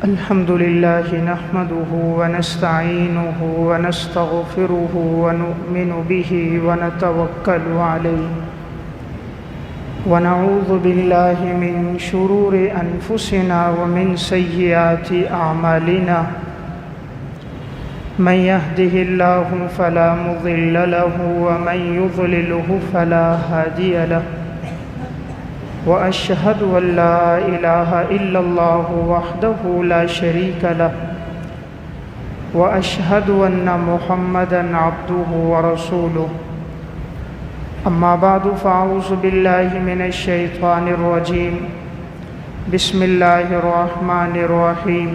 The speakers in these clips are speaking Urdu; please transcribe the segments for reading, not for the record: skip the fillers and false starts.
الحمد لله نحمده ونستعينه ونستغفره ونؤمن به ونتوكل عليه ونعوذ بالله من شرور أنفسنا ومن سيئات أعمالنا من يهده الله فلا مضل له ومن يضلله فلا هادي له وأشهد أن لا إله إلا الله وحده لا شريك له وأشهد أن محمدًا عبده ورسوله أما بعد فأعوذ بالله من الشيطان الرجيم بسم الله الرحمن الرحيم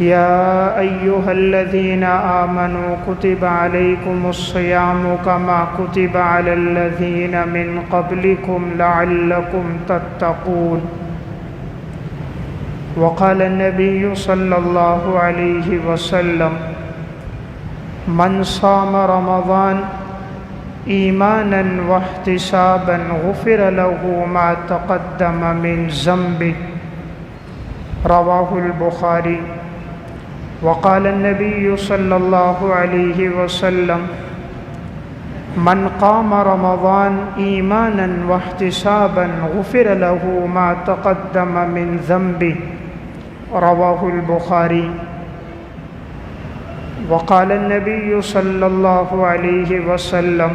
يا أيها الذين آمنوا كتب عليكم الصيام كما كتب على الذين من قبلكم لعلكم تتقون وقال النبي صلى الله عليه وسلم من صام رمضان إيمانا واحتسابا غفر له ما تقدم من ذنبه رواه البخاري وقال النبي صلى الله عليه وسلم من قام رمضان إيمانا واحتسابا غفر له ما تقدم من ذنبه رواه البخاري وقال النبي صلى الله عليه وسلم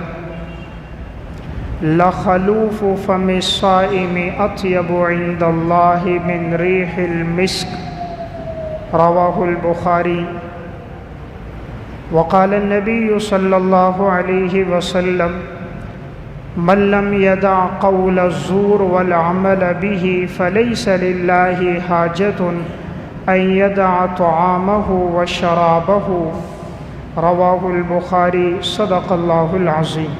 لخلوف فم الصائم أطيب عند الله من ريح المسك رواه البخاري وقال النبي صلى الله عليه وسلم من لم يدع قول الزور والعمل به فليس لله حاجة أن يدع طعامه وشرابه رواه البخاري صدق الله العظيم۔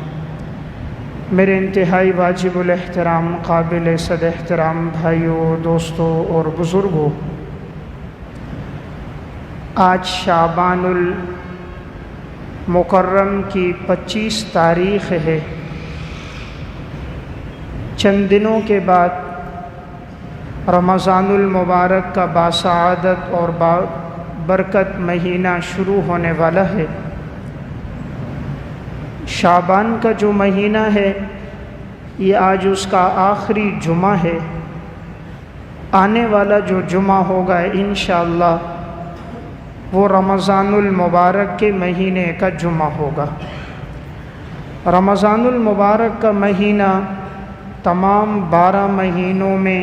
میرے انتہائی واجب الاحترام قابل صد احترام بھائیوں، دوستوں اور بزرگوں، آج شعبان المکرم کی 25 تاریخ ہے۔ چند دنوں کے بعد رمضان المبارک کا باسعادت اور برکت مہینہ شروع ہونے والا ہے۔ شعبان کا جو مہینہ ہے یہ آج اس کا آخری جمعہ ہے۔ آنے والا جو جمعہ ہوگا انشاءاللہ وہ رمضان المبارک کے مہینے کا جمعہ ہوگا۔ رمضان المبارک کا مہینہ تمام 12 مہینوں میں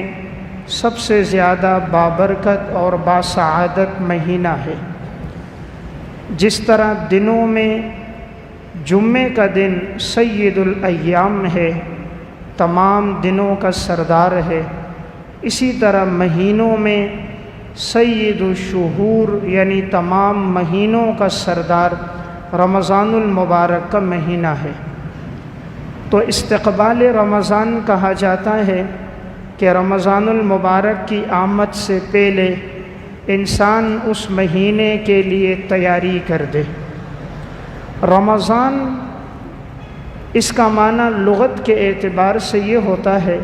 سب سے زیادہ بابرکت اور باسعادت مہینہ ہے۔ جس طرح دنوں میں جمعے کا دن سید الایام ہے، تمام دنوں کا سردار ہے، اسی طرح مہینوں میں سید الشہور یعنی تمام مہینوں کا سردار رمضان المبارک کا مہینہ ہے۔ تو استقبال رمضان کہا جاتا ہے کہ رمضان المبارک کی آمد سے پہلے انسان اس مہینے کے لیے تیاری کر دے۔ رمضان اس کا معنی لغت کے اعتبار سے یہ ہوتا ہے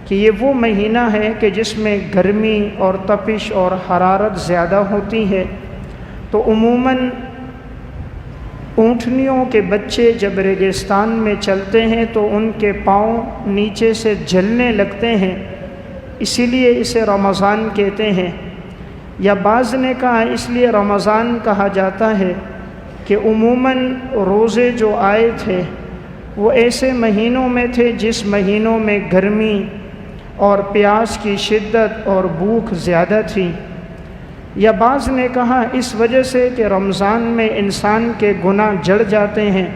کہ یہ وہ مہینہ ہے کہ جس میں گرمی اور تپش اور حرارت زیادہ ہوتی ہے، تو عموماً اونٹنیوں کے بچے جب ریگستان میں چلتے ہیں تو ان کے پاؤں نیچے سے جلنے لگتے ہیں، اسی لیے اسے رمضان کہتے ہیں۔ یا بعض نے کہا اس لیے رمضان کہا جاتا ہے کہ عموماً روزے جو آئے تھے وہ ایسے مہینوں میں تھے جس مہینوں میں گرمی اور پیاس کی شدت اور بھوک زیادہ تھی۔ یا بعض نے کہا اس وجہ سے کہ رمضان میں انسان کے گناہ جڑ جاتے ہیں،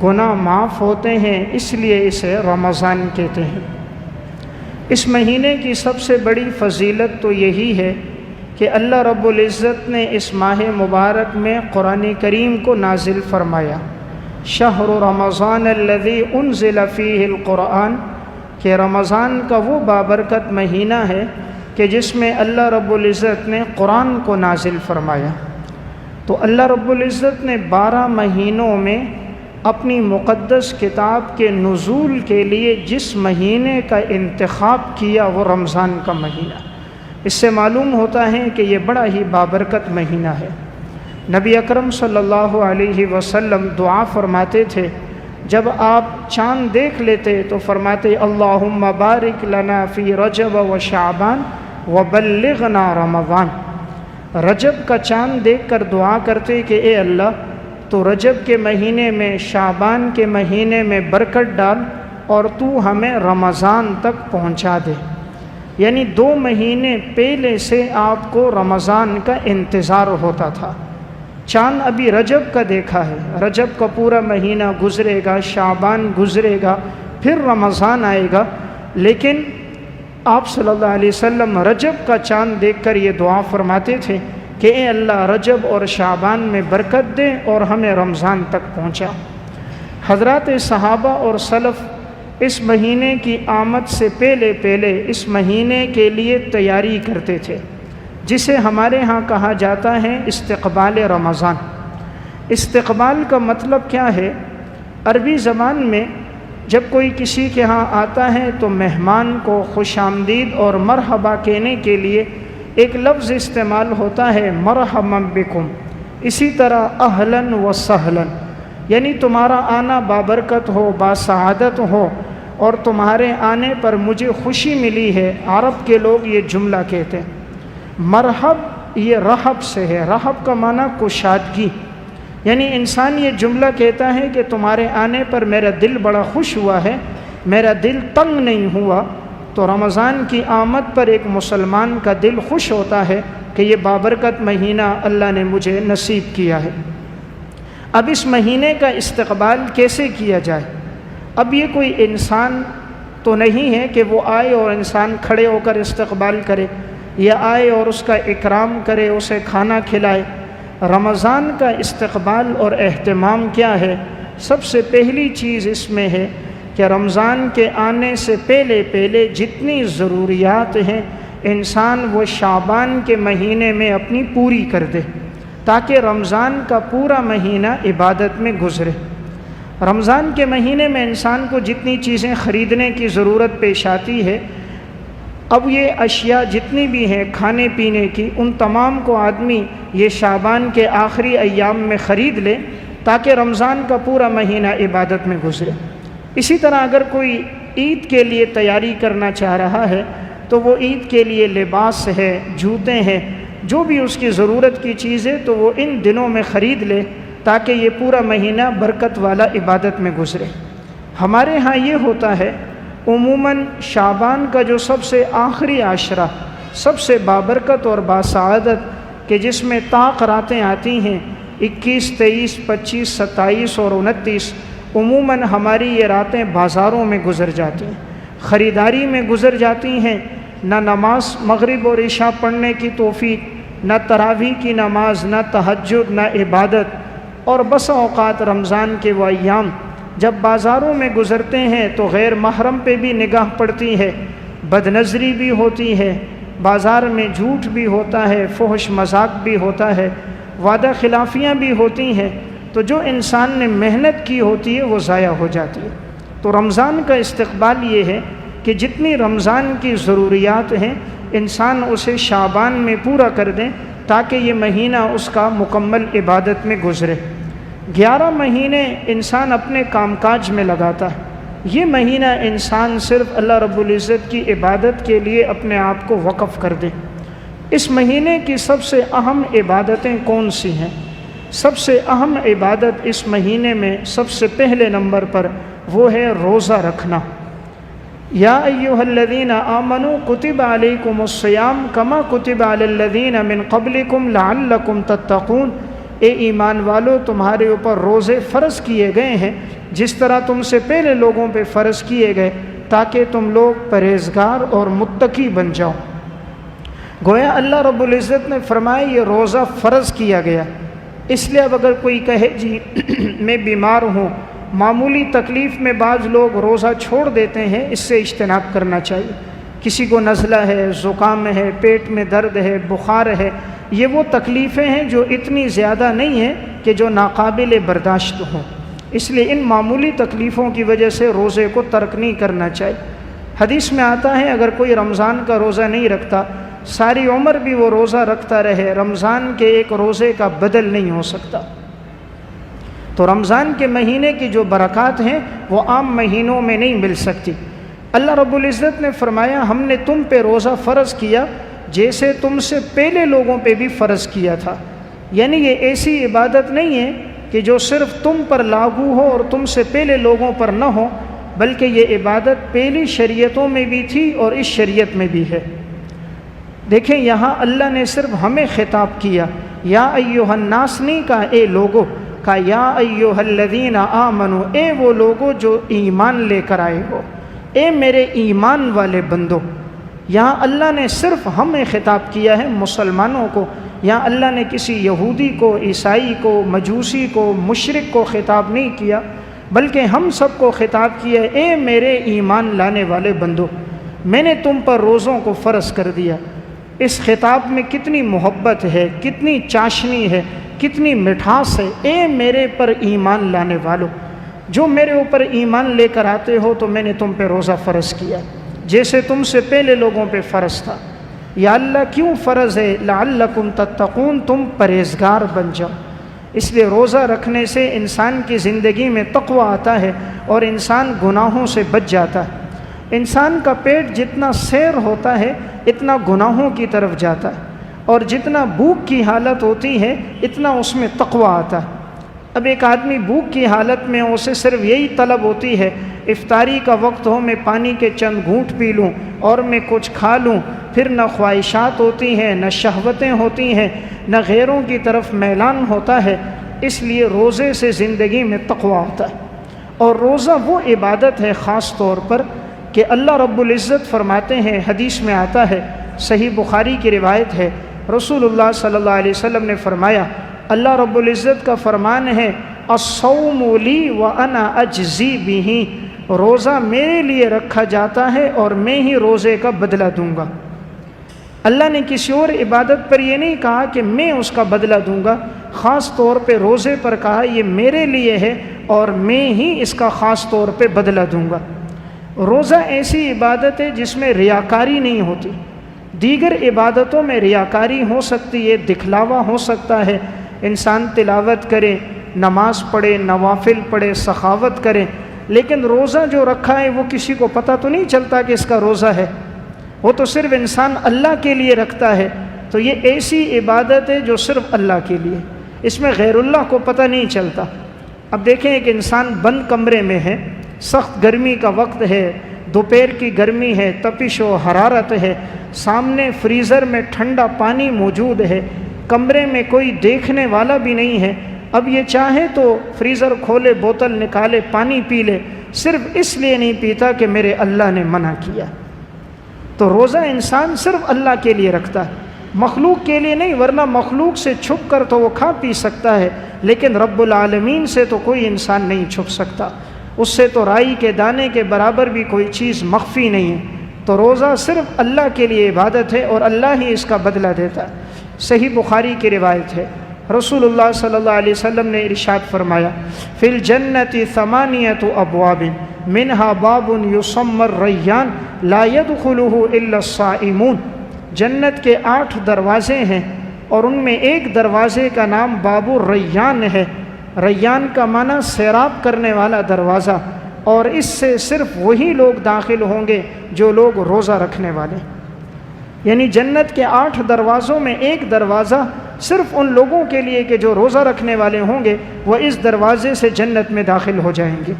گناہ معاف ہوتے ہیں، اس لیے اسے رمضان کہتے ہیں۔ اس مہینے کی سب سے بڑی فضیلت تو یہی ہے کہ اللہ رب العزت نے اس ماہ مبارک میں قرآن کریم کو نازل فرمایا۔ شہر رمضان الذی انزل فیہ القرآن، کہ رمضان کا وہ بابرکت مہینہ ہے کہ جس میں اللہ رب العزت نے قرآن کو نازل فرمایا۔ تو اللہ رب العزت نے 12 مہینوں میں اپنی مقدس کتاب کے نزول کے لیے جس مہینے کا انتخاب کیا وہ رمضان کا مہینہ۔ اس سے معلوم ہوتا ہے کہ یہ بڑا ہی بابرکت مہینہ ہے۔ نبی اکرم صلی اللہ علیہ وسلم دعا فرماتے تھے، جب آپ چاند دیکھ لیتے تو فرماتے اللہم بارک لنا فی رجب و شعبان وبلغنا رمضان۔ رجب کا چاند دیکھ کر دعا کرتے کہ اے اللہ تو رجب کے مہینے میں، شعبان کے مہینے میں برکت ڈال اور تو ہمیں رمضان تک پہنچا دے۔ یعنی 2 مہینے پہلے سے آپ کو رمضان کا انتظار ہوتا تھا۔ چاند ابھی رجب کا دیکھا ہے، رجب کا پورا مہینہ گزرے گا، شعبان گزرے گا، پھر رمضان آئے گا، لیکن آپ صلی اللہ علیہ وسلم رجب کا چاند دیکھ کر یہ دعا فرماتے تھے کہ اے اللہ رجب اور شعبان میں برکت دے اور ہمیں رمضان تک پہنچا۔ حضرات صحابہ اور سلف اس مہینے کی آمد سے پہلے اس مہینے کے لیے تیاری کرتے تھے، جسے ہمارے ہاں کہا جاتا ہے استقبال رمضان۔ استقبال کا مطلب کیا ہے؟ عربی زبان میں جب کوئی کسی کے ہاں آتا ہے تو مہمان کو خوش آمدید اور مرحبا کہنے کے لیے ایک لفظ استعمال ہوتا ہے مرحبا بکم، اسی طرح اہلاً و سہلاً، یعنی تمہارا آنا بابرکت ہو، باسعادت ہو اور تمہارے آنے پر مجھے خوشی ملی ہے۔ عرب کے لوگ یہ جملہ کہتے ہیں۔ مرحب یہ رحب سے ہے، رحب کا معنی کشادگی، یعنی انسان یہ جملہ کہتا ہے کہ تمہارے آنے پر میرا دل بڑا خوش ہوا ہے، میرا دل تنگ نہیں ہوا۔ تو رمضان کی آمد پر ایک مسلمان کا دل خوش ہوتا ہے کہ یہ بابرکت مہینہ اللہ نے مجھے نصیب کیا ہے۔ اب اس مہینے کا استقبال کیسے کیا جائے؟ اب یہ کوئی انسان تو نہیں ہے کہ وہ آئے اور انسان کھڑے ہو کر استقبال کرے، یا آئے اور اس کا اکرام کرے، اسے کھانا کھلائے۔ رمضان کا استقبال اور اہتمام کیا ہے؟ سب سے پہلی چیز اس میں ہے کہ رمضان کے آنے سے پہلے جتنی ضروریات ہیں انسان وہ شعبان کے مہینے میں اپنی پوری کر دے، تاکہ رمضان کا پورا مہینہ عبادت میں گزرے۔ رمضان کے مہینے میں انسان کو جتنی چیزیں خریدنے کی ضرورت پیش آتی ہے، اب یہ اشیاء جتنی بھی ہیں کھانے پینے کی، ان تمام کو آدمی یہ شعبان کے آخری ایام میں خرید لے تاکہ رمضان کا پورا مہینہ عبادت میں گزرے۔ اسی طرح اگر کوئی عید کے لیے تیاری کرنا چاہ رہا ہے تو وہ عید کے لیے لباس ہے، جوتے ہیں، جو بھی اس کی ضرورت کی چیز ہے تو وہ ان دنوں میں خرید لے تاکہ یہ پورا مہینہ برکت والا عبادت میں گزرے۔ ہمارے ہاں یہ ہوتا ہے عموماً شعبان کا جو سب سے آخری عشرہ سب سے بابرکت اور باسعادت کہ جس میں طاق راتیں آتی ہیں 21، 23، 25، 27 اور 29، عموماً ہماری یہ راتیں بازاروں میں گزر جاتی ہیں، خریداری میں گزر جاتی ہیں۔ نہ نماز مغرب اور عشاء پڑھنے کی توفیق، نہ تراویح کی نماز، نہ تہجد، نہ عبادت، اور بسا اوقات رمضان کے وہ ایام جب بازاروں میں گزرتے ہیں تو غیر محرم پہ بھی نگاہ پڑتی ہے، بد نظری بھی ہوتی ہے، بازار میں جھوٹ بھی ہوتا ہے، فحش مذاق بھی ہوتا ہے، وعدہ خلافیاں بھی ہوتی ہیں، تو جو انسان نے محنت کی ہوتی ہے وہ ضائع ہو جاتی ہے۔ تو رمضان کا استقبال یہ ہے کہ جتنی رمضان کی ضروریات ہیں انسان اسے شعبان میں پورا کر دیں تاکہ یہ مہینہ اس کا مکمل عبادت میں گزرے۔ 11 مہینے انسان اپنے کام کاج میں لگاتا ہے، یہ مہینہ انسان صرف اللہ رب العزت کی عبادت کے لیے اپنے آپ کو وقف کر دے۔ اس مہینے کی سب سے اہم عبادتیں کون سی ہیں؟ سب سے اہم عبادت اس مہینے میں سب سے پہلے نمبر پر وہ ہے روزہ رکھنا۔ یا ایھا الذین آمنوا کتب علیکم الصیام کما کتب علی الذین من قبلکم لعلکم تتقون، اے ایمان والو تمہارے اوپر روزے فرض کیے گئے ہیں جس طرح تم سے پہلے لوگوں پہ فرض کیے گئے تاکہ تم لوگ پرہیزگار اور متقی بن جاؤ۔ گویا اللہ رب العزت نے فرمایا یہ روزہ فرض کیا گیا، اس لیے اب اگر کوئی کہے جی میں بیمار ہوں، معمولی تکلیف میں بعض لوگ روزہ چھوڑ دیتے ہیں، اس سے اجتناب کرنا چاہیے۔ کسی کو نزلہ ہے، زکام ہے، پیٹ میں درد ہے، بخار ہے، یہ وہ تکلیفیں ہیں جو اتنی زیادہ نہیں ہیں کہ جو ناقابل برداشت ہوں، اس لیے ان معمولی تکلیفوں کی وجہ سے روزے کو ترک نہیں کرنا چاہیے۔ حدیث میں آتا ہے اگر کوئی رمضان کا روزہ نہیں رکھتا ساری عمر بھی وہ روزہ رکھتا رہے، رمضان کے ایک روزے کا بدل نہیں ہو سکتا۔ تو رمضان کے مہینے کی جو برکات ہیں وہ عام مہینوں میں نہیں مل سکتی۔ اللہ رب العزت نے فرمایا ہم نے تم پہ روزہ فرض کیا جیسے تم سے پہلے لوگوں پہ بھی فرض کیا تھا۔ یعنی یہ ایسی عبادت نہیں ہے کہ جو صرف تم پر لاگو ہو اور تم سے پہلے لوگوں پر نہ ہو، بلکہ یہ عبادت پہلی شریعتوں میں بھی تھی اور اس شریعت میں بھی ہے۔ دیکھیں یہاں اللہ نے صرف ہمیں خطاب کیا، یا ایھا الناس نہیں کہا اے لوگو، کہا یا ایھا الذین آمنو، اے وہ لوگو جو ایمان لے کر آئے ہو، اے میرے ایمان والے بندو۔ یہاں اللہ نے صرف ہمیں خطاب کیا ہے، مسلمانوں کو۔ یہاں اللہ نے کسی یہودی کو، عیسائی کو، مجوسی کو، مشرک کو خطاب نہیں کیا، بلکہ ہم سب کو خطاب کیا ہے، اے میرے ایمان لانے والے بندو، میں نے تم پر روزوں کو فرض کر دیا۔ اس خطاب میں کتنی محبت ہے، کتنی چاشنی ہے، کتنی مٹھاس ہے۔ اے میرے پر ایمان لانے والو، جو میرے اوپر ایمان لے کر آتے ہو تو میں نے تم پہ روزہ فرض کیا جیسے تم سے پہلے لوگوں پہ فرض تھا۔ یا اللہ کیوں فرض ہے؟ لعلکم تتقون، تم پرہیزگار بن جاؤ۔ اس لیے روزہ رکھنے سے انسان کی زندگی میں تقوی آتا ہے اور انسان گناہوں سے بچ جاتا ہے۔ انسان کا پیٹ جتنا سیر ہوتا ہے اتنا گناہوں کی طرف جاتا ہے، اور جتنا بھوک کی حالت ہوتی ہے اتنا اس میں تقوی آتا ہے۔ اب ایک آدمی بھوک کی حالت میں اسے صرف یہی طلب ہوتی ہے، افطاری کا وقت ہو میں پانی کے چند گھونٹ پی لوں اور میں کچھ کھا لوں، پھر نہ خواہشات ہوتی ہیں، نہ شہوتیں ہوتی ہیں، نہ غیروں کی طرف میلان ہوتا ہے۔ اس لیے روزے سے زندگی میں تقوی آتا ہے۔ اور روزہ وہ عبادت ہے خاص طور پر کہ اللہ رب العزت فرماتے ہیں، حدیث میں آتا ہے، صحیح بخاری کی روایت ہے، رسول اللہ صلی اللہ علیہ وسلم نے فرمایا، اللہ رب العزت کا فرمان ہے، الصوم لی وانا اجزی بہ، روزہ میرے لیے رکھا جاتا ہے اور میں ہی روزے کا بدلہ دوں گا۔ اللہ نے کسی اور عبادت پر یہ نہیں کہا کہ میں اس کا بدلہ دوں گا، خاص طور پہ روزے پر کہا یہ میرے لیے ہے اور میں ہی اس کا خاص طور پہ بدلہ دوں گا۔ روزہ ایسی عبادت ہے جس میں ریاکاری نہیں ہوتی۔ دیگر عبادتوں میں ریاکاری ہو سکتی ہے، دکھلاوا ہو سکتا ہے، انسان تلاوت کرے، نماز پڑھے، نوافل پڑھے، سخاوت کرے، لیکن روزہ جو رکھا ہے وہ کسی کو پتہ تو نہیں چلتا کہ اس کا روزہ ہے، وہ تو صرف انسان اللہ کے لیے رکھتا ہے۔ تو یہ ایسی عبادت ہے جو صرف اللہ کے لیے، اس میں غیر اللہ کو پتہ نہیں چلتا۔ اب دیکھیں ایک انسان بند کمرے میں ہے، سخت گرمی کا وقت ہے، دوپہر کی گرمی ہے، تپش و حرارت ہے، سامنے فریزر میں ٹھنڈا پانی موجود ہے، کمرے میں کوئی دیکھنے والا بھی نہیں ہے۔ اب یہ چاہے تو فریزر کھولے، بوتل نکالے، پانی پی لے، صرف اس لیے نہیں پیتا کہ میرے اللہ نے منع کیا۔ تو روزہ انسان صرف اللہ کے لیے رکھتا ہے، مخلوق کے لیے نہیں، ورنہ مخلوق سے چھپ کر تو وہ کھا پی سکتا ہے، لیکن رب العالمین سے تو کوئی انسان نہیں چھپ سکتا، اس سے تو رائی کے دانے کے برابر بھی کوئی چیز مخفی نہیں ہے۔ تو روزہ صرف اللہ کے لیے عبادت ہے اور اللہ ہی اس کا بدلہ دیتا ہے۔ صحیح بخاری کی روایت ہے، رسول اللہ صلی اللہ علیہ وسلم نے ارشاد فرمایا، فی الجنت ثمانیۃ ابواب منہا باب یسمی الریان لا يدخلہ الا الصائمون، جنت کے 8 دروازے ہیں اور ان میں ایک دروازے کا نام باب الریان ہے۔ ریان کا معنی سیراب کرنے والا دروازہ، اور اس سے صرف وہی لوگ داخل ہوں گے جو لوگ روزہ رکھنے والے۔ یعنی جنت کے 8 دروازوں میں ایک دروازہ صرف ان لوگوں کے لیے کہ جو روزہ رکھنے والے ہوں گے، وہ اس دروازے سے جنت میں داخل ہو جائیں گے۔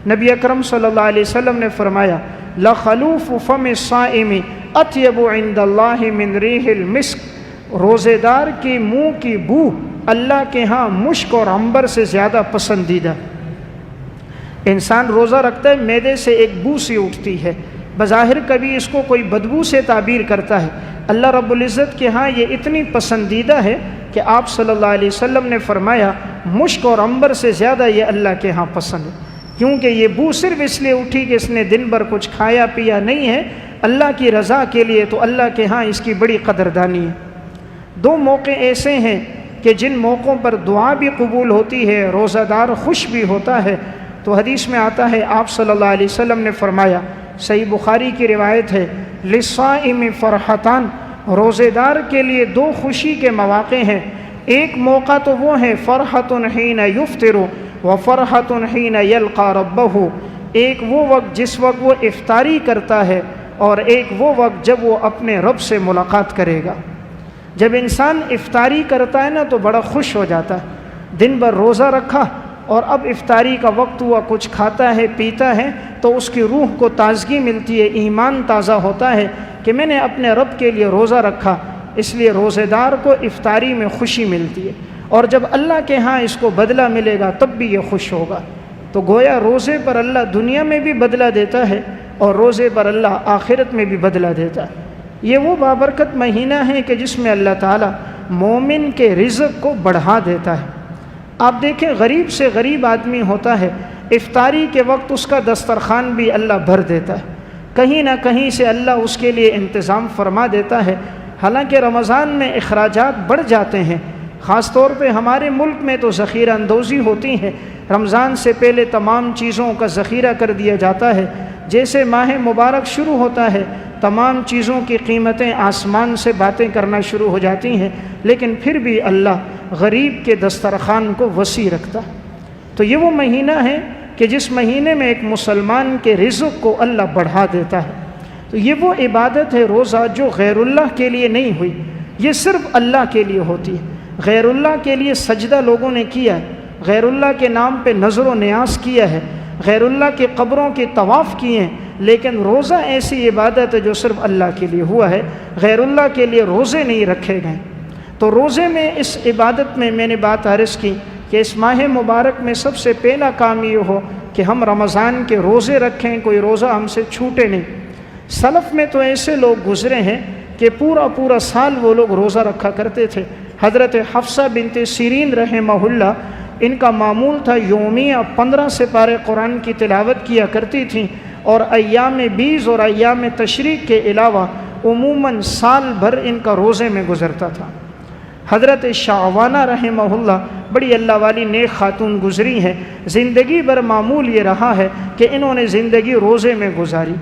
نبی اکرم صلی اللہ علیہ وسلم نے فرمایا، لَخَلُوفُ فَمِ الصَّائِمِ أَطْيَبُ عِنْدَ اللَّهِ مِنْ رِيحِ الْمِسْكِ، روزے دار کی منہ کی بو اللہ کے ہاں مشک اور عنبر سے زیادہ پسندیدہ۔ انسان روزہ رکھتا ہے، معدے سے ایک بو سی اٹھتی ہے، بظاہر کبھی اس کو کوئی بدبو سے تعبیر کرتا ہے، اللہ رب العزت کے ہاں یہ اتنی پسندیدہ ہے کہ آپ صلی اللہ علیہ وسلم نے فرمایا مشک اور عنبر سے زیادہ یہ اللہ کے ہاں پسند ہے، کیونکہ یہ بو صرف اس لیے اٹھی کہ اس نے دن بھر کچھ کھایا پیا نہیں ہے، اللہ کی رضا کے لیے، تو اللہ کے ہاں اس کی بڑی قدردانی ہے۔ 2 موقع ایسے ہیں کہ جن موقعوں پر دعا بھی قبول ہوتی ہے، روزہ دار خوش بھی ہوتا ہے۔ تو حدیث میں آتا ہے، آپ صلی اللہ علیہ وسلم نے فرمایا، صحیح بخاری کی روایت ہے، لِلصَّائِمِ فَرْحَتان، روزے دار کے لیے دو خوشی کے مواقع ہیں۔ ایک موقع تو وہ ہے فرحۃ حین یفطر و فرحۃ حین یلقی ربہ، ایک وہ وقت جس وقت وہ افطاری کرتا ہے، اور ایک وہ وقت جب وہ اپنے رب سے ملاقات کرے گا۔ جب انسان افطاری کرتا ہے نا تو بڑا خوش ہو جاتا ہے، دن بھر روزہ رکھا اور اب افطاری کا وقت ہوا، کچھ کھاتا ہے پیتا ہے تو اس کی روح کو تازگی ملتی ہے، ایمان تازہ ہوتا ہے کہ میں نے اپنے رب کے لیے روزہ رکھا، اس لیے روزے دار کو افطاری میں خوشی ملتی ہے، اور جب اللہ کے ہاں اس کو بدلہ ملے گا تب بھی یہ خوش ہوگا۔ تو گویا روزے پر اللہ دنیا میں بھی بدلہ دیتا ہے اور روزے پر اللہ آخرت میں بھی بدلہ دیتا ہے۔ یہ وہ بابرکت مہینہ ہے کہ جس میں اللہ تعالیٰ مومن کے رزق کو بڑھا دیتا ہے۔ آپ دیکھیں غریب سے غریب آدمی ہوتا ہے، افطاری کے وقت اس کا دسترخوان بھی اللہ بھر دیتا ہے، کہیں نہ کہیں سے اللہ اس کے لیے انتظام فرما دیتا ہے۔ حالانکہ رمضان میں اخراجات بڑھ جاتے ہیں، خاص طور پہ ہمارے ملک میں تو ذخیرہ اندوزی ہوتی ہے، رمضان سے پہلے تمام چیزوں کا ذخیرہ کر دیا جاتا ہے۔ جیسے ماہ مبارک شروع ہوتا ہے تمام چیزوں کی قیمتیں آسمان سے باتیں کرنا شروع ہو جاتی ہیں، لیکن پھر بھی اللہ غریب کے دسترخوان کو وسیع رکھتا ہے۔ تو یہ وہ مہینہ ہے کہ جس مہینے میں ایک مسلمان کے رزق کو اللہ بڑھا دیتا ہے۔ تو یہ وہ عبادت ہے روزہ جو غیر اللہ کے لیے نہیں ہوئی، یہ صرف اللہ کے لیے ہوتی ہے۔ غیر اللہ کے لیے سجدہ لوگوں نے کیا ہے، غیر اللہ کے نام پہ نظر و نیاز کیا ہے، غیر اللہ کے قبروں کے طواف کیے ہیں، لیکن روزہ ایسی عبادت ہے جو صرف اللہ کے لیے ہوا ہے، غیر اللہ کے لیے روزے نہیں رکھے گئے۔ تو روزے میں اس عبادت میں نے بات عرض کی کہ اس ماہ مبارک میں سب سے پہلا کام یہ ہو کہ ہم رمضان کے روزے رکھیں، کوئی روزہ ہم سے چھوٹے نہیں۔ سلف میں تو ایسے لوگ گزرے ہیں کہ پورا سال وہ لوگ روزہ رکھا کرتے تھے۔ حضرت حفصہ بنت سیرین رحمہ اللہ، ان کا معمول تھا یومیہ 15 سپارے قرآن کی تلاوت کیا کرتی تھیں، اور ایام بیز اور ایام تشریق کے علاوہ عموماً سال بھر ان کا روزے میں گزرتا تھا۔ حضرت شعوانہ رحمہ اللہ بڑی اللہ والی نیک خاتون گزری ہیں، زندگی بھر معمول یہ رہا ہے کہ انہوں نے زندگی روزے میں گزاری۔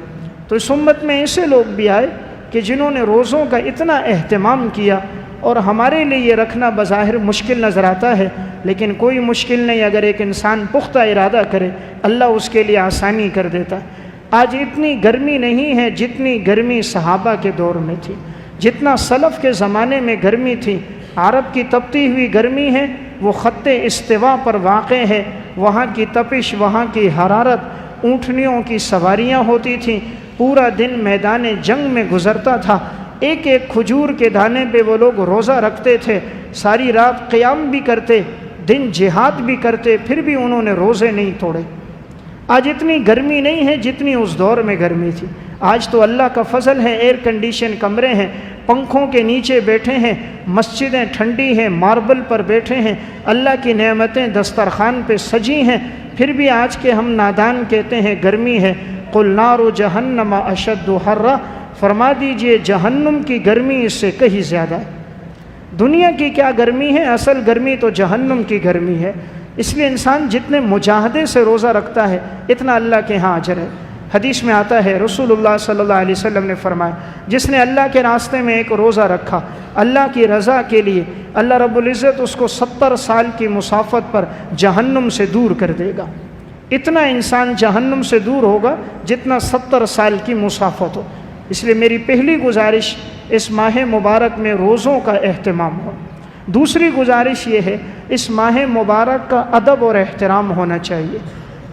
تو اس امت میں ایسے لوگ بھی آئے کہ جنہوں نے روزوں کا اتنا اہتمام کیا، اور ہمارے لیے یہ رکھنا بظاہر مشکل نظر آتا ہے، لیکن کوئی مشکل نہیں، اگر ایک انسان پختہ ارادہ کرے اللہ اس کے لیے آسانی کر دیتا ہے۔ آج اتنی گرمی نہیں ہے جتنی گرمی صحابہ کے دور میں تھی، جتنا سلف کے زمانے میں گرمی تھی۔ عرب کی تپتی ہوئی گرمی ہے، وہ خط استوا پر واقع ہے، وہاں کی تپش، وہاں کی حرارت، اونٹنیوں کی سواریاں ہوتی تھیں، پورا دن میدان جنگ میں گزرتا تھا۔ ایک ایک کھجور کے دانے پہ وہ لوگ روزہ رکھتے تھے، ساری رات قیام بھی کرتے، دن جہاد بھی کرتے، پھر بھی انہوں نے روزے نہیں توڑے۔ آج اتنی گرمی نہیں ہے جتنی اس دور میں گرمی تھی۔ آج تو اللہ کا فضل ہے، ایئر کنڈیشن کمرے ہیں، پنکھوں کے نیچے بیٹھے ہیں، مسجدیں ٹھنڈی ہیں، ماربل پر بیٹھے ہیں، اللہ کی نعمتیں دسترخوان پہ سجی ہیں، پھر بھی آج کے ہم نادان کہتے ہیں گرمی ہے۔ قُلْ نَارُ جَهَنَّمَ أَشَدُّ حَرًّا، فرما دیجئے جہنم کی گرمی اس سے کہیں زیادہ ہے۔ دنیا کی کیا گرمی ہے، اصل گرمی تو جہنم کی گرمی ہے۔ اس لیے انسان جتنے مجاہدے سے روزہ رکھتا ہے اتنا اللہ کے ہاں اجر ہے۔ حدیث میں آتا ہے، رسول اللہ صلی اللہ علیہ وسلم نے فرمایا، جس نے اللہ کے راستے میں ایک روزہ رکھا اللہ کی رضا کے لیے، اللہ رب العزت اس کو 70 سال کی مسافت پر جہنم سے دور کر دے گا۔ اتنا انسان جہنم سے دور ہوگا جتنا 70 سال کی مسافت ہو۔ اس لیے میری پہلی گزارش اس ماہ مبارک میں روزوں کا اہتمام ہو۔ دوسری گزارش یہ ہے، اس ماہ مبارک کا ادب اور احترام ہونا چاہیے۔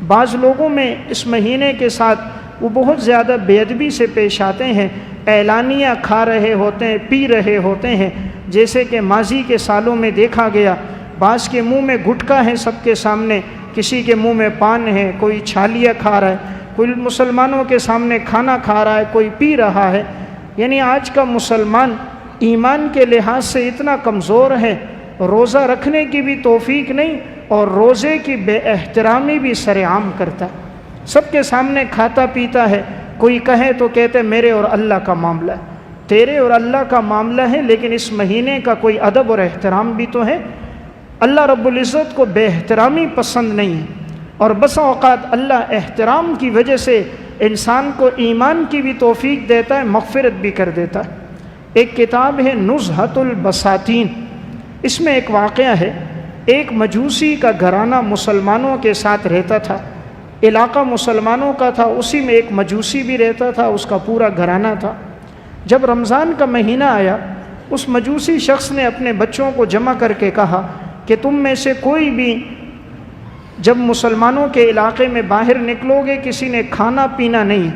بعض لوگوں میں اس مہینے کے ساتھ وہ بہت زیادہ بے ادبی سے پیش آتے ہیں، اعلانیہ کھا رہے ہوتے ہیں، پی رہے ہوتے ہیں، جیسے کہ ماضی کے سالوں میں دیکھا گیا۔ بعض کے منہ میں گٹکا ہے سب کے سامنے، کسی کے منہ میں پان ہے، کوئی چھالیاں کھا رہا ہے، کوئی مسلمانوں کے سامنے کھانا کھا رہا ہے، کوئی پی رہا ہے۔ یعنی آج کا مسلمان ایمان کے لحاظ سے اتنا کمزور ہے، روزہ رکھنے کی بھی توفیق نہیں اور روزے کی بے احترامی بھی سر عام کرتا ہے۔ سب کے سامنے کھاتا پیتا ہے، کوئی کہے تو کہتے میرے اور اللہ کا معاملہ ہے۔ تیرے اور اللہ کا معاملہ ہے، لیکن اس مہینے کا کوئی ادب اور احترام بھی تو ہے۔ اللہ رب العزت کو بے احترامی پسند نہیں ہے، اور بسا اوقات اللہ احترام کی وجہ سے انسان کو ایمان کی بھی توفیق دیتا ہے، مغفرت بھی کر دیتا ہے۔ ایک کتاب ہے نزہۃ البساتین، اس میں ایک واقعہ ہے، ایک مجوسی کا گھرانہ مسلمانوں کے ساتھ رہتا تھا، علاقہ مسلمانوں کا تھا، اسی میں ایک مجوسی بھی رہتا تھا، اس کا پورا گھرانہ تھا۔ جب رمضان کا مہینہ آیا، اس مجوسی شخص نے اپنے بچوں کو جمع کر کے کہا کہ تم میں سے کوئی بھی جب مسلمانوں کے علاقے میں باہر نکلو گے، کسی نے کھانا پینا نہیں،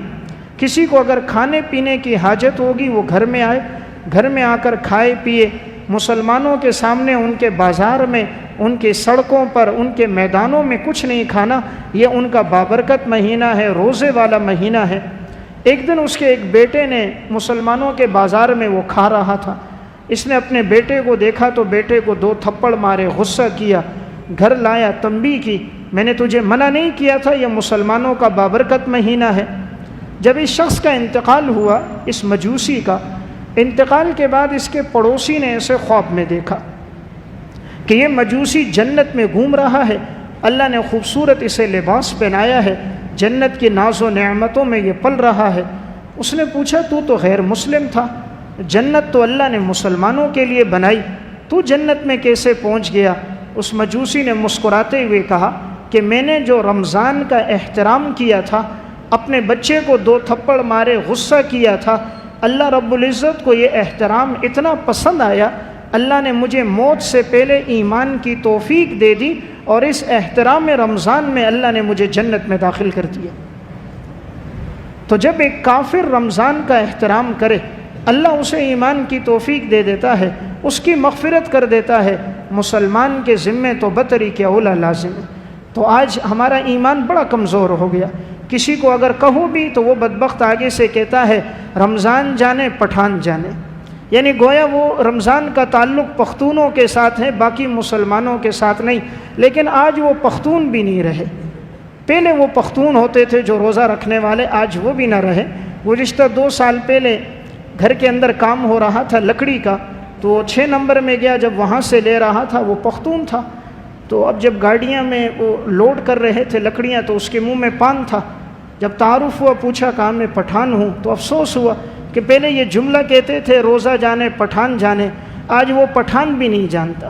کسی کو اگر کھانے پینے کی حاجت ہوگی وہ گھر میں آئے، گھر میں آ کر کھائے پیے، مسلمانوں کے سامنے ان کے بازار میں، ان کی سڑکوں پر، ان کے میدانوں میں کچھ نہیں کھانا، یہ ان کا بابرکت مہینہ ہے، روزے والا مہینہ ہے۔ ایک دن اس کے ایک بیٹے نے مسلمانوں کے بازار میں وہ کھا رہا تھا، اس نے اپنے بیٹے کو دیکھا تو بیٹے کو 2 تھپڑ مارے، غصہ کیا، گھر لایا، تنبیہ کی، میں نے تجھے منع نہیں کیا تھا، یہ مسلمانوں کا بابرکت مہینہ ہے۔ جب اس شخص کا انتقال ہوا، اس مجوسی کا انتقال کے بعد اس کے پڑوسی نے اسے خواب میں دیکھا کہ یہ مجوسی جنت میں گھوم رہا ہے، اللہ نے خوبصورت اسے لباس پہنایا ہے، جنت کی ناز و نعمتوں میں یہ پل رہا ہے۔ اس نے پوچھا تو غیر مسلم تھا، جنت تو اللہ نے مسلمانوں کے لیے بنائی، تو جنت میں کیسے پہنچ گیا؟ اس مجوسی نے مسکراتے ہوئے کہا کہ میں نے جو رمضان کا احترام کیا تھا، اپنے بچے کو 2 تھپڑ مارے، غصہ کیا تھا، اللہ رب العزت کو یہ احترام اتنا پسند آیا، اللہ نے مجھے موت سے پہلے ایمان کی توفیق دے دی، اور اس احترام رمضان میں اللہ نے مجھے جنت میں داخل کر دیا۔ تو جب ایک کافر رمضان کا احترام کرے، اللہ اسے ایمان کی توفیق دے دیتا ہے، اس کی مغفرت کر دیتا ہے، مسلمان کے ذمے تو بطری کے اولا لازم ہے۔ تو آج ہمارا ایمان بڑا کمزور ہو گیا، کسی کو اگر کہو بھی تو وہ بدبخت آگے سے کہتا ہے رمضان جانے پٹھان جانے، یعنی گویا وہ رمضان کا تعلق پختونوں کے ساتھ ہے، باقی مسلمانوں کے ساتھ نہیں۔ لیکن آج وہ پختون بھی نہیں رہے، پہلے وہ پختون ہوتے تھے جو روزہ رکھنے والے، آج وہ بھی نہ رہے۔ گزشتہ 2 سال پہلے گھر کے اندر کام ہو رہا تھا لکڑی کا، تو وہ 6 نمبر میں گیا، جب وہاں سے لے رہا تھا وہ پختون تھا، تو اب جب گاڑیاں میں وہ لوڈ کر رہے تھے لکڑیاں تو اس کے منہ میں پان تھا، جب تعارف ہوا پوچھا کہا میں پٹھان ہوں، تو افسوس ہوا کہ پہلے یہ جملہ کہتے تھے روزہ جانے پٹھان جانے، آج وہ پٹھان بھی نہیں جانتا۔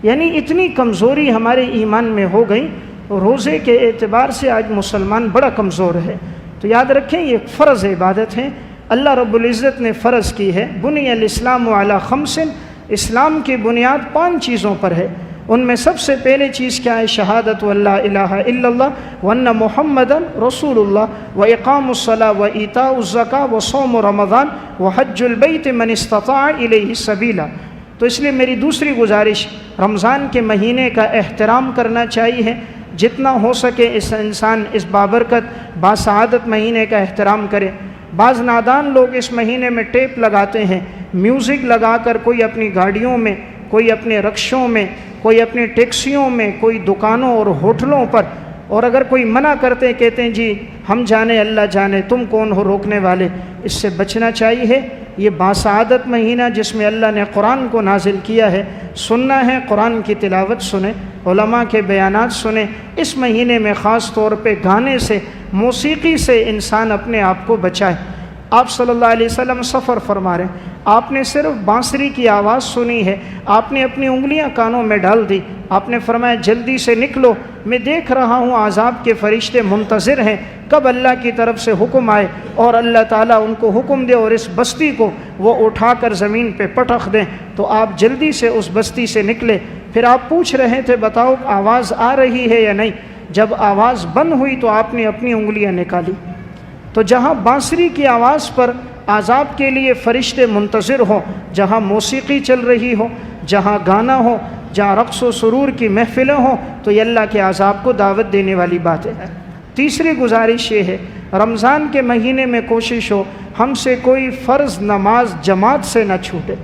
یعنی اتنی کمزوری ہمارے ایمان میں ہو گئی، روزے کے اعتبار سے آج مسلمان بڑا کمزور ہے۔ تو یاد رکھیں یہ فرض عبادت ہے، اللہ رب العزت نے فرض کی ہے۔ بنی الاسلام علی 5، اسلام کی بنیاد 5 چیزوں پر ہے، ان میں سب سے پہلے چیز کیا ہے؟ شہادت اللہ الہ الا اللہ وان محمد رسول اللہ واقام الصلاۃ وایتاء الزکاۃ وصوم رمضان وحج البیت من استطاع الیہ سبیلا۔ تو اس لیے میری دوسری گزارش، رمضان کے مہینے کا احترام کرنا چاہیے، جتنا ہو سکے اس انسان اس بابرکت باسعادت مہینے کا احترام کرے۔ بعض نادان لوگ اس مہینے میں ٹیپ لگاتے ہیں، میوزک لگا کر کوئی اپنی گاڑیوں میں، کوئی اپنے رکشوں میں، کوئی اپنی ٹیکسیوں میں، کوئی دکانوں اور ہوٹلوں پر، اور اگر کوئی منع کرتے کہتے ہیں جی ہم جانے اللہ جانے، تم کون ہو روکنے والے۔ اس سے بچنا چاہیے۔ یہ باسعادت مہینہ جس میں اللہ نے قرآن کو نازل کیا ہے، سننا ہے قرآن کی تلاوت سنیں، علماء کے بیانات سنیں۔ اس مہینے میں خاص طور پہ گانے سے، موسیقی سے انسان اپنے آپ کو بچائے۔ آپ صلی اللہ علیہ وسلم سفر فرما رہے ہیں، آپ نے صرف بانسری کی آواز سنی ہے، آپ نے اپنی انگلیاں کانوں میں ڈال دی، آپ نے فرمایا جلدی سے نکلو، میں دیکھ رہا ہوں عذاب کے فرشتے منتظر ہیں کب اللہ کی طرف سے حکم آئے اور اللہ تعالیٰ ان کو حکم دے اور اس بستی کو وہ اٹھا کر زمین پہ پٹخ دیں۔ تو آپ جلدی سے اس بستی سے نکلے۔ پھر آپ پوچھ رہے تھے بتاؤ آواز آ رہی ہے یا نہیں، جب آواز بند ہوئی تو آپ نے اپنی انگلیاں نکالی۔ تو جہاں بانسری کی آواز پر عذاب کے لیے فرشتے منتظر ہوں، جہاں موسیقی چل رہی ہو، جہاں گانا ہو، جہاں رقص و سرور کی محفلیں ہوں، تو یہ اللہ کے عذاب کو دعوت دینے والی بات ہے۔ تیسری گزارش یہ ہے، رمضان کے مہینے میں کوشش ہو ہم سے کوئی فرض نماز جماعت سے نہ چھوٹے،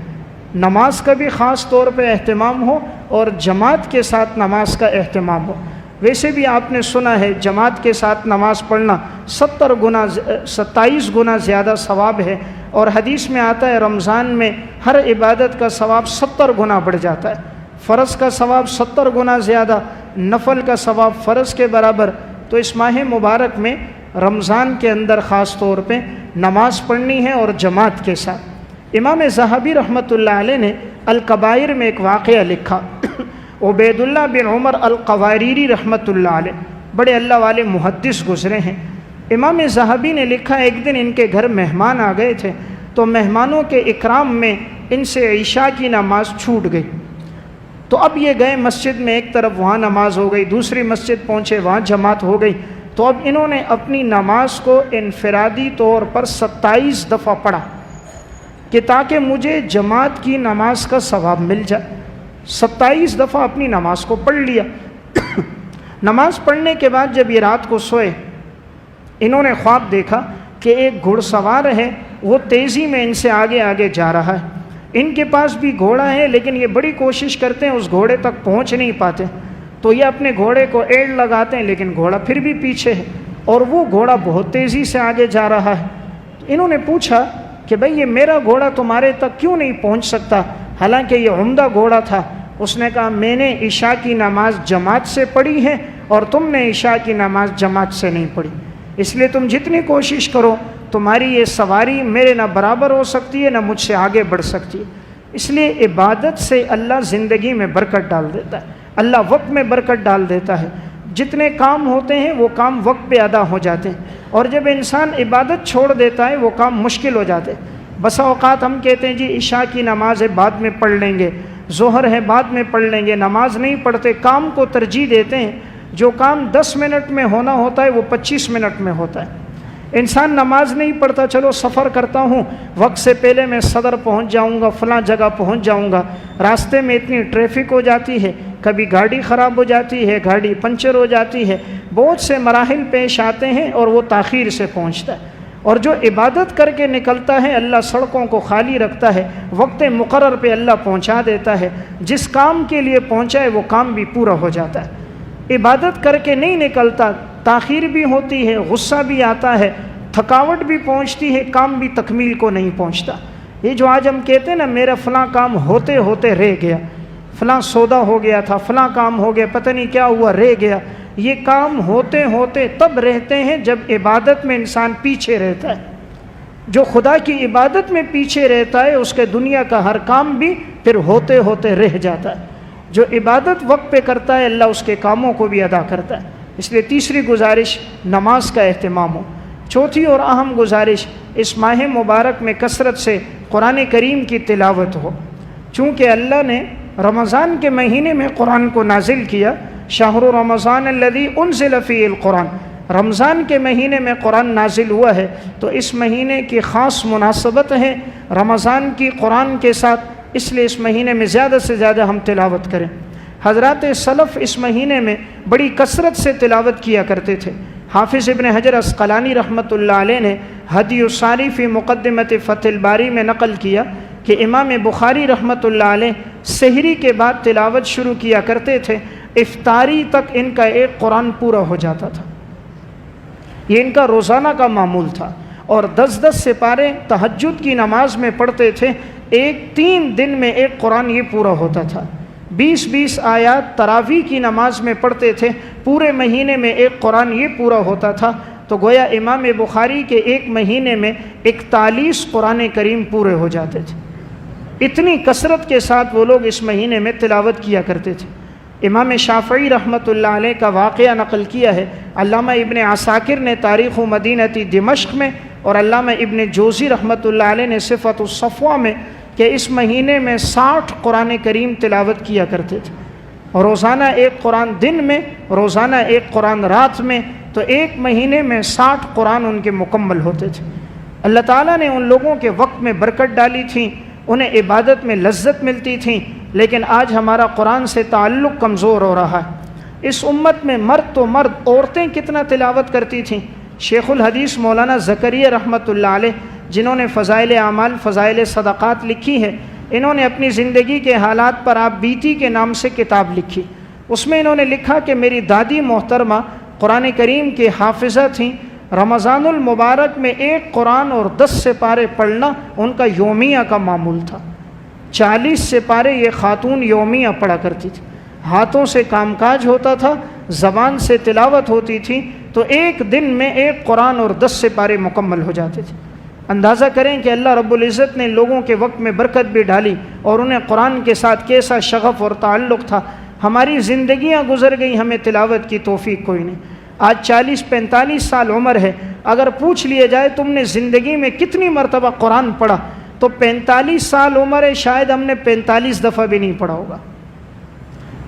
نماز کا بھی خاص طور پہ اہتمام ہو اور جماعت کے ساتھ نماز کا اہتمام ہو۔ ویسے بھی آپ نے سنا ہے جماعت کے ساتھ نماز پڑھنا 27 گنا زیادہ ثواب ہے، اور حدیث میں آتا ہے رمضان میں ہر عبادت کا ثواب 70 گنا بڑھ جاتا ہے۔ فرض کا ثواب 70 گنا زیادہ، نفل کا ثواب فرض کے برابر۔ تو اس ماہ مبارک میں رمضان کے اندر خاص طور پہ نماز پڑھنی ہے اور جماعت کے ساتھ۔ امام ذہبی رحمۃ اللہ علیہ نے الکبائر میں ایک واقعہ لکھا. عبیداللہ بن عمر القواریری رحمۃ اللہ علیہ بڑے اللہ والے محدث گزرے ہیں. امام ذہبی نے لکھا ایک دن ان کے گھر مہمان آ گئے تھے، تو مہمانوں کے اکرام میں ان سے عشاء کی نماز چھوٹ گئی. تو اب یہ گئے مسجد میں، ایک طرف وہاں نماز ہو گئی، دوسری مسجد پہنچے وہاں جماعت ہو گئی. تو اب انہوں نے اپنی نماز کو انفرادی طور پر 27 دفعہ پڑھا کہ تاکہ مجھے جماعت کی نماز کا ثواب مل جائے. 27 دفعہ اپنی نماز کو پڑھ لیا. نماز پڑھنے کے بعد جب یہ رات کو سوئے، انہوں نے خواب دیکھا کہ ایک گھڑ سوار ہے، وہ تیزی میں ان سے آگے آگے جا رہا ہے. ان کے پاس بھی گھوڑا ہے، لیکن یہ بڑی کوشش کرتے ہیں اس گھوڑے تک پہنچ نہیں پاتے. تو یہ اپنے گھوڑے کو ایڑ لگاتے ہیں، لیکن گھوڑا پھر بھی پیچھے ہے، اور وہ گھوڑا بہت تیزی سے آگے جا رہا ہے. تو انہوں نے پوچھا کہ بھئی یہ میرا گھوڑا تمہارے تک کیوں نہیں پہنچ سکتا، حالانکہ یہ عمدہ گھوڑا تھا. اس نے کہا میں نے عشاء کی نماز جماعت سے پڑھی ہے اور تم نے عشاء کی نماز جماعت سے نہیں پڑھی، اس لیے تم جتنی کوشش کرو تمہاری یہ سواری میرے نہ برابر ہو سکتی ہے نہ مجھ سے آگے بڑھ سکتی ہے. اس لیے عبادت سے اللہ زندگی میں برکت ڈال دیتا ہے، اللہ وقت میں برکت ڈال دیتا ہے. جتنے کام ہوتے ہیں وہ کام وقت پہ ادا ہو جاتے ہیں، اور جب انسان عبادت چھوڑ دیتا ہے وہ کام مشکل ہو جاتے ہیں. بسا اوقات ہم کہتے ہیں جی عشاء کی نماز ہے بعد میں پڑھ لیں گے، ظہر ہے بعد میں پڑھ لیں گے، نماز نہیں پڑھتے، کام کو ترجیح دیتے ہیں. جو کام 10 منٹ میں ہونا ہوتا ہے وہ 25 منٹ میں ہوتا ہے. انسان نماز نہیں پڑھتا، چلو سفر کرتا ہوں، وقت سے پہلے میں صدر پہنچ جاؤں گا، فلاں جگہ پہنچ جاؤں گا. راستے میں اتنی ٹریفک ہو جاتی ہے، کبھی گاڑی خراب ہو جاتی ہے، گاڑی پنچر ہو جاتی ہے، بہت سے مراحل پیش آتے ہیں اور وہ تاخیر سے پہنچتا ہے. اور جو عبادت کر کے نکلتا ہے اللہ سڑکوں کو خالی رکھتا ہے، وقت مقرر پہ اللہ پہنچا دیتا ہے. جس کام کے لیے پہنچا ہے وہ کام بھی پورا ہو جاتا ہے. عبادت کر کے نہیں نکلتا، تاخیر بھی ہوتی ہے، غصہ بھی آتا ہے، تھکاوٹ بھی پہنچتی ہے، کام بھی تکمیل کو نہیں پہنچتا. یہ جو آج ہم کہتے ہیں نا میرا فلاں کام ہوتے ہوتے رہ گیا، فلاں سودا ہو گیا تھا، فلاں کام ہو گیا، پتہ نہیں کیا ہوا رہ گیا. یہ کام ہوتے ہوتے تب رہتے ہیں جب عبادت میں انسان پیچھے رہتا ہے. جو خدا کی عبادت میں پیچھے رہتا ہے اس کے دنیا کا ہر کام بھی پھر ہوتے ہوتے رہ جاتا ہے. جو عبادت وقت پہ کرتا ہے اللہ اس کے کاموں کو بھی ادا کرتا ہے. اس لیے تیسری گزارش نماز کا اہتمام ہو. چوتھی اور اہم گزارش اس ماہ مبارک میں کثرت سے قرآن کریم کی تلاوت ہو. چونکہ اللہ نے رمضان کے مہینے میں قرآن کو نازل کیا، شہر رمضان الذی انزل فیہ القرآن، رمضان کے مہینے میں قرآن نازل ہوا ہے، تو اس مہینے کی خاص مناسبت ہے رمضان کی قرآن کے ساتھ، اس لیے اس مہینے میں زیادہ سے زیادہ ہم تلاوت کریں. حضرات سلف اس مہینے میں بڑی کثرت سے تلاوت کیا کرتے تھے. حافظ ابن حجر عسقلانی رحمۃ اللہ علیہ نے ہدی الساری فی مقدمۃ فتح الباری میں نقل کیا کہ امام بخاری رحمۃ اللہ علیہ سحری کے بعد تلاوت شروع کیا کرتے تھے، افطاری تک ان کا ایک قرآن پورا ہو جاتا تھا. یہ ان کا روزانہ کا معمول تھا، اور 10 سپارے تہجد کی نماز میں پڑھتے تھے. 3 دن میں ایک قرآن یہ پورا ہوتا تھا. 20 آیات تراویح کی نماز میں پڑھتے تھے، پورے مہینے میں ایک قرآن یہ پورا ہوتا تھا. تو گویا امام بخاری کے ایک مہینے میں 41 قرآن کریم پورے ہو جاتے تھے. اتنی کثرت کے ساتھ وہ لوگ اس مہینے میں تلاوت کیا کرتے تھے. امام شافعی رحمۃ اللہ علیہ کا واقعہ نقل کیا ہے علامہ ابن عساکر نے تاریخ مدینہ دمشق میں، اور علامہ ابن جوزی رحمۃ اللہ علیہ نے صفۃ الصفوہ میں، کہ اس مہینے میں 60 قرآن کریم تلاوت کیا کرتے تھے. روزانہ ایک قرآن دن میں، روزانہ ایک قرآن رات میں، تو ایک مہینے میں 60 قرآن ان کے مکمل ہوتے تھے. اللہ تعالیٰ نے ان لوگوں کے وقت میں برکت ڈالی تھی، انہیں عبادت میں لذت ملتی تھی. لیکن آج ہمارا قرآن سے تعلق کمزور ہو رہا ہے. اس امت میں مرد تو مرد، عورتیں کتنا تلاوت کرتی تھیں. شیخ الحدیث مولانا زکریا رحمۃ اللہ علیہ، جنہوں نے فضائل اعمال، فضائل صدقات لکھی ہے، انہوں نے اپنی زندگی کے حالات پر آپ بیتی کے نام سے کتاب لکھی. اس میں انہوں نے لکھا کہ میری دادی محترمہ قرآن کریم کی حافظہ تھیں. رمضان المبارک میں ایک قرآن اور 10 سپارے پڑھنا ان کا یومیہ کا معمول تھا. 40 سپارے یہ خاتون یومیہ پڑھا کرتی تھی. ہاتھوں سے کام کاج ہوتا تھا، زبان سے تلاوت ہوتی تھی، تو ایک دن میں ایک قرآن اور 10 سپارے مکمل ہو جاتے تھے. اندازہ کریں کہ اللہ رب العزت نے لوگوں کے وقت میں برکت بھی ڈالی اور انہیں قرآن کے ساتھ کیسا شغف اور تعلق تھا. ہماری زندگیاں گزر گئیں، ہمیں تلاوت کی توفیق کوئی نہیں. آج 40-45 سال عمر ہے، اگر پوچھ لیا جائے تم نے زندگی میں کتنی مرتبہ قرآن پڑھا تو 45 سال عمر ہے، شاید ہم نے 45 دفعہ بھی نہیں پڑھا ہوگا.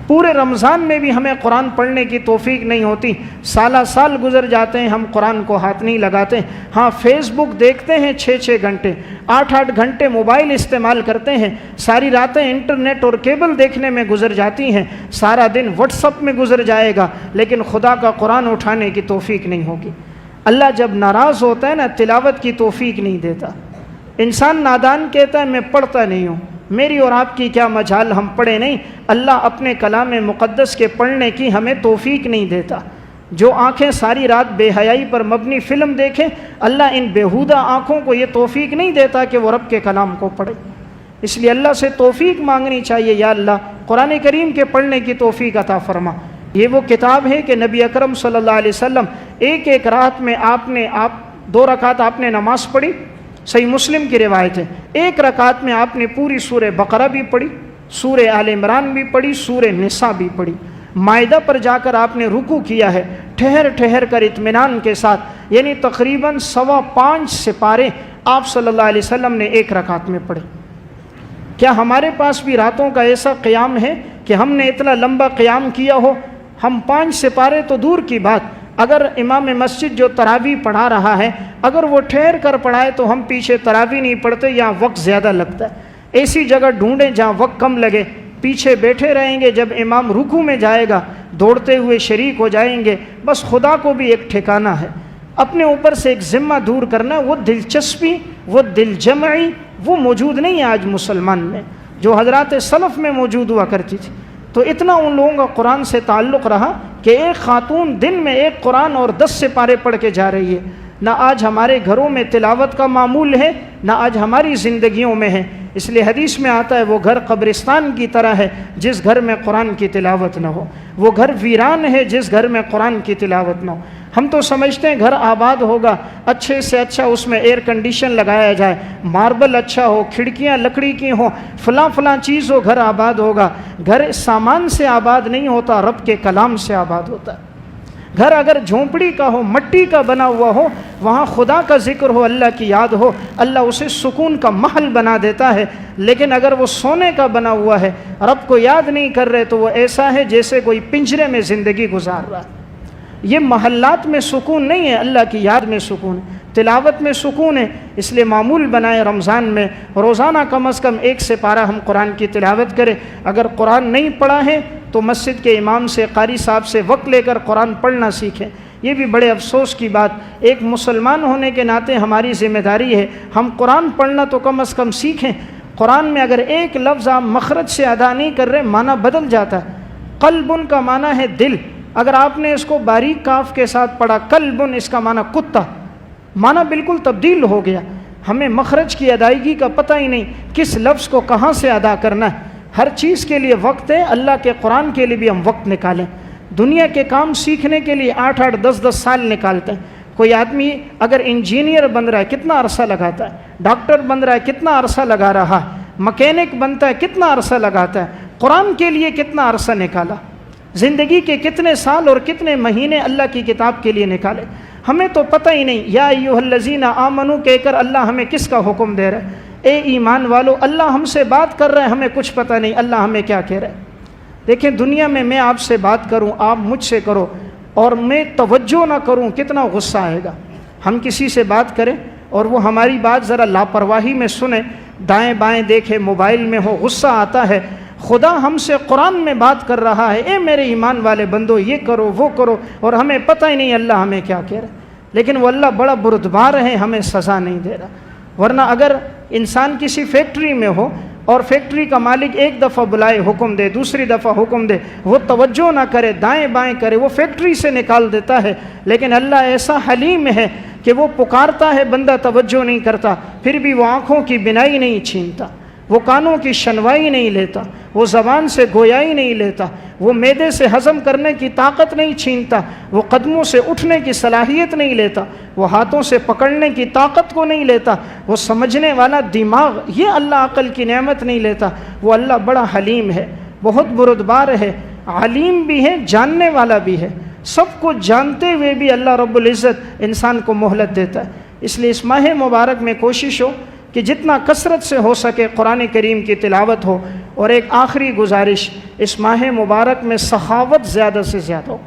پورے رمضان میں بھی ہمیں قرآن پڑھنے کی توفیق نہیں ہوتی، سالہ سال گزر جاتے ہیں، ہم قرآن کو ہاتھ نہیں لگاتے. ہاں فیس بک دیکھتے ہیں 6-6 گھنٹے، 8-8 گھنٹے موبائل استعمال کرتے ہیں، ساری راتیں انٹرنیٹ اور کیبل دیکھنے میں گزر جاتی ہیں، سارا دن واٹس ایپ میں گزر جائے گا، لیکن خدا کا قرآن اٹھانے کی توفیق نہیں ہوگی. اللہ جب ناراض ہوتا ہے نا، تلاوت کی توفیق نہیں دیتا. انسان نادان کہتا ہے میں پڑھتا نہیں ہوں، میری اور آپ کی کیا مجال، ہم پڑھے نہیں. اللہ اپنے کلام مقدس کے پڑھنے کی ہمیں توفیق نہیں دیتا. جو آنکھیں ساری رات بے حیائی پر مبنی فلم دیکھیں، اللہ ان بیہودہ آنکھوں کو یہ توفیق نہیں دیتا کہ وہ رب کے کلام کو پڑھے. اس لیے اللہ سے توفیق مانگنی چاہیے، یا اللہ قرآن کریم کے پڑھنے کی توفیق عطا فرما. یہ وہ کتاب ہے کہ نبی اکرم صلی اللہ علیہ وسلم ایک رات میں آپ 2 رکعت آپ نے نماز پڑھی. صحیح مسلم کی روایت ہے، 1 رکعت میں آپ نے پوری سورہ بقرہ بھی پڑھی، سورہ آل عمران بھی پڑھی، سورہ نساء بھی پڑھی. مائدہ پر جا کر آپ نے رکوع کیا ہے، ٹھہر کر اطمینان کے ساتھ، یعنی تقریباً 5.25 سپارے آپ صلی اللہ علیہ وسلم نے 1 رکعت میں پڑھے. کیا ہمارے پاس بھی راتوں کا ایسا قیام ہے کہ ہم نے اتنا لمبا قیام کیا ہو؟ ہم 5 سپارے تو دور کی بات، اگر امام مسجد جو تراویح پڑھا رہا ہے اگر وہ ٹھہر کر پڑھائے تو ہم پیچھے تراویح نہیں پڑھتے، یہاں وقت زیادہ لگتا ہے. ایسی جگہ ڈھونڈیں جہاں وقت کم لگے، پیچھے بیٹھے رہیں گے، جب امام رکوع میں جائے گا دوڑتے ہوئے شریک ہو جائیں گے. بس خدا کو بھی ایک ٹھکانہ ہے، اپنے اوپر سے ایک ذمہ دور کرنا. وہ دلچسپی، وہ دل جمعی وہ موجود نہیں ہے آج مسلمان میں، جو حضرات سلف میں موجود ہوا کرتی تھی. تو اتنا ان لوگوں کا قرآن سے تعلق رہا کہ ایک خاتون دن میں 1 قرآن اور 10 سپارے پڑھ کے جا رہی ہے. نہ آج ہمارے گھروں میں تلاوت کا معمول ہے، نہ آج ہماری زندگیوں میں ہے. اس لیے حدیث میں آتا ہے وہ گھر قبرستان کی طرح ہے جس گھر میں قرآن کی تلاوت نہ ہو، وہ گھر ویران ہے جس گھر میں قرآن کی تلاوت نہ ہو. ہم تو سمجھتے ہیں گھر آباد ہوگا، اچھے سے اچھا اس میں ایئر کنڈیشن لگایا جائے، ماربل اچھا ہو، کھڑکیاں لکڑی کی ہوں، فلاں چیز ہو، گھر آباد ہوگا. گھر سامان سے آباد نہیں ہوتا، رب کے کلام سے آباد ہوتا ہے. گھر اگر جھونپڑی کا ہو، مٹی کا بنا ہوا ہو، وہاں خدا کا ذکر ہو، اللہ کی یاد ہو، اللہ اسے سکون کا محل بنا دیتا ہے. لیکن اگر وہ سونے کا بنا ہوا ہے، رب کو یاد نہیں کر رہے، تو وہ ایسا ہے جیسے کوئی پنجرے میں زندگی گزار رہا ہے. یہ محلات میں سکون نہیں ہے، اللہ کی یاد میں سکون ہے، تلاوت میں سکون ہے. اس لیے معمول بنائے رمضان میں روزانہ کم از کم 1 سپارہ ہم قرآن کی تلاوت کریں. اگر قرآن نہیں پڑھا ہے تو مسجد کے امام سے، قاری صاحب سے وقت لے کر قرآن پڑھنا سیکھیں. یہ بھی بڑے افسوس کی بات، ایک مسلمان ہونے کے ناطے ہماری ذمہ داری ہے ہم قرآن پڑھنا تو کم از کم سیکھیں. قرآن میں اگر ایک لفظ آپ مخرج سے ادا نہیں کر رہے، معنی بدل جاتا ہے. قلبن کا معنی ہے دل، اگر آپ نے اس کو باریک کاف کے ساتھ پڑھا قلبن، اس کا معنی کتا، معنی بالکل تبدیل ہو گیا. ہمیں مخرج کی ادائیگی کا پتہ ہی نہیں، کس لفظ کو کہاں سے ادا کرنا ہے. ہر چیز کے لیے وقت ہے، اللہ کے قرآن کے لیے بھی ہم وقت نکالیں. دنیا کے کام سیکھنے کے لیے 8-8 10-10 سال نکالتے ہیں. کوئی آدمی اگر انجینئر بن رہا ہے کتنا عرصہ لگاتا ہے، ڈاکٹر بن رہا ہے کتنا عرصہ لگا رہا ہے، مکینک بنتا ہے کتنا عرصہ لگاتا ہے. قرآن کے لیے کتنا عرصہ نکالا، زندگی کے کتنے سال اور کتنے مہینے اللہ کی کتاب کے لیے نکالے. ہمیں تو پتہ ہی نہیں. یا ایھا الذین آمنو کہہ کر اللہ ہمیں کس کا حکم دے رہا ہے؟ اے ایمان والو، اللہ ہم سے بات کر رہا ہے، ہمیں کچھ پتہ نہیں اللہ ہمیں کیا کہہ رہا ہے. دیکھیں دنیا میں آپ سے بات کروں، آپ مجھ سے کرو، اور میں توجہ نہ کروں، کتنا غصہ آئے گا. ہم کسی سے بات کریں اور وہ ہماری بات ذرا لاپرواہی میں سنیں، دائیں بائیں دیکھے، موبائل میں ہو، غصہ آتا ہے. خدا ہم سے قرآن میں بات کر رہا ہے، اے میرے ایمان والے بندو یہ کرو وہ کرو، اور ہمیں پتہ ہی نہیں اللہ ہمیں کیا کہہ رہا ہے. لیکن وہ اللہ بڑا بردبار ہے، ہمیں سزا نہیں دے رہا. ورنہ اگر انسان کسی فیکٹری میں ہو اور فیکٹری کا مالک ایک دفعہ بلائے حکم دے، دوسری دفعہ حکم دے، وہ توجہ نہ کرے، دائیں بائیں کرے، وہ فیکٹری سے نکال دیتا ہے. لیکن اللہ ایسا حلیم ہے کہ وہ پکارتا ہے، بندہ توجہ نہیں کرتا، پھر بھی وہ آنکھوں کی بینائی نہیں چھینتا، وہ کانوں کی شنوائی نہیں لیتا، وہ زبان سے گویائی نہیں لیتا، وہ معدے سے ہضم کرنے کی طاقت نہیں چھینتا، وہ قدموں سے اٹھنے کی صلاحیت نہیں لیتا، وہ ہاتھوں سے پکڑنے کی طاقت کو نہیں لیتا، وہ سمجھنے والا دماغ یہ اللہ عقل کی نعمت نہیں لیتا۔ وہ اللہ بڑا حلیم ہے، بہت بردبار ہے، علیم بھی ہے، جاننے والا بھی ہے۔ سب کو جانتے ہوئے بھی اللہ رب العزت انسان کو مہلت دیتا ہے۔ اس لیے اس ماہ مبارک میں کوشش ہو کہ جتنا کثرت سے ہو سکے قرآن کریم کی تلاوت ہو، اور ایک آخری گزارش، اس ماہ مبارک میں سخاوت زیادہ سے زیادہ ہو۔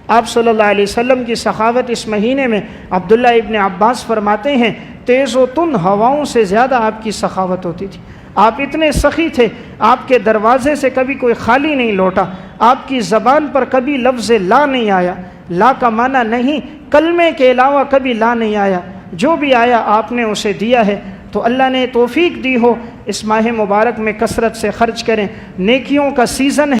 آپ صلی اللہ علیہ وسلم کی سخاوت اس مہینے میں عبداللہ ابن عباس فرماتے ہیں تیز و تند ہواؤں سے زیادہ آپ کی سخاوت ہوتی تھی۔ آپ اتنے سخی تھے، آپ کے دروازے سے کبھی کوئی خالی نہیں لوٹا، آپ کی زبان پر کبھی لفظ لا نہیں آیا، لا کا معنی نہیں، کلمے کے علاوہ کبھی لا نہیں آیا، جو بھی آیا آپ نے اسے دیا ہے۔ تو اللہ نے توفیق دی ہو اس ماہ مبارک میں کثرت سے خرچ کریں، نیکیوں کا سیزن ہے۔